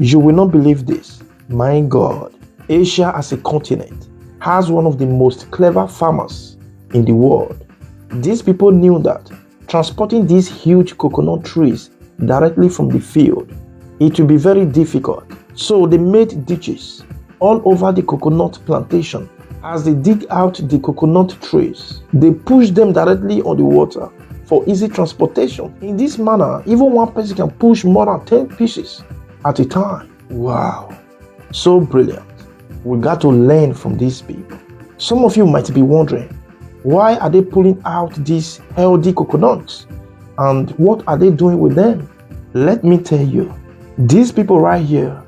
You will not believe this. My God, Asia as a continent has one of the most clever farmers in the world. These people knew that transporting these huge coconut trees directly from the field, it will be very difficult. So they made ditches all over the coconut plantation. As they dig out the coconut trees, they push them directly on the water for easy transportation. In this manner, even one person can push more than 10 pieces at a time. Wow, so brilliant. We got to learn from these people. Some of you might be wondering, why are they pulling out these healthy coconuts? And what are they doing with them? Let me tell you, these people right here,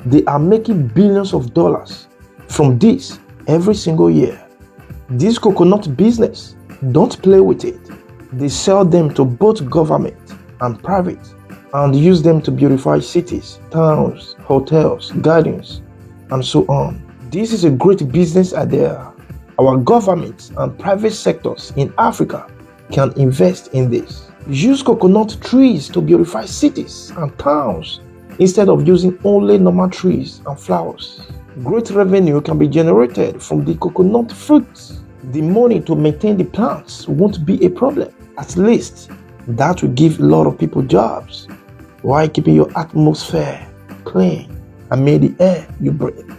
they are making billions of dollars from this every single year. This coconut business, don't play with it. They sell them to both government and private and use them to beautify cities, towns, hotels, gardens, and so on. This is a great business idea. Our governments and private sectors in Africa can invest in this. Use coconut trees to beautify cities and towns instead of using only normal trees and flowers. Great revenue can be generated from the coconut fruits. The money to maintain the plants won't be a problem. At least that will give a lot of people jobs while keeping your atmosphere clean and may the air you breathe.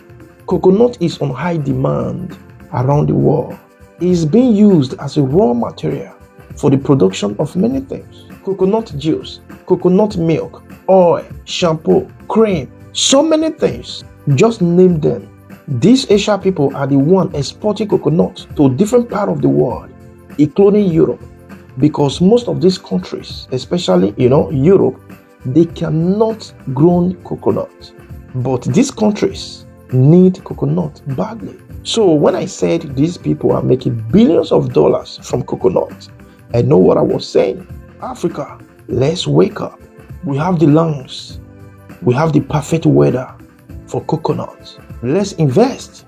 Coconut is on high demand around the world. It is being used as a raw material for the production of many things. Coconut juice, coconut milk, oil, shampoo, cream, so many things. Just name them. These Asian people are the one exporting coconut to different parts of the world, including Europe, because most of these countries, especially Europe, they cannot grow coconut. But these countries need coconut badly. So when I said these people are making billions of dollars from coconut, I know what I was saying. Africa, let's wake up. We have the lungs. We have the perfect weather for coconut. Let's invest.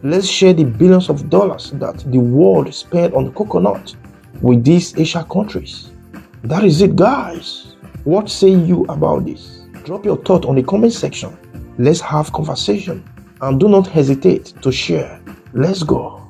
Let's share the billions of dollars that the world spent on coconut with these Asian countries. That is it, guys. What say you about this? Drop your thought on the comment section. Let's have conversation. And do not hesitate to share. Let's go.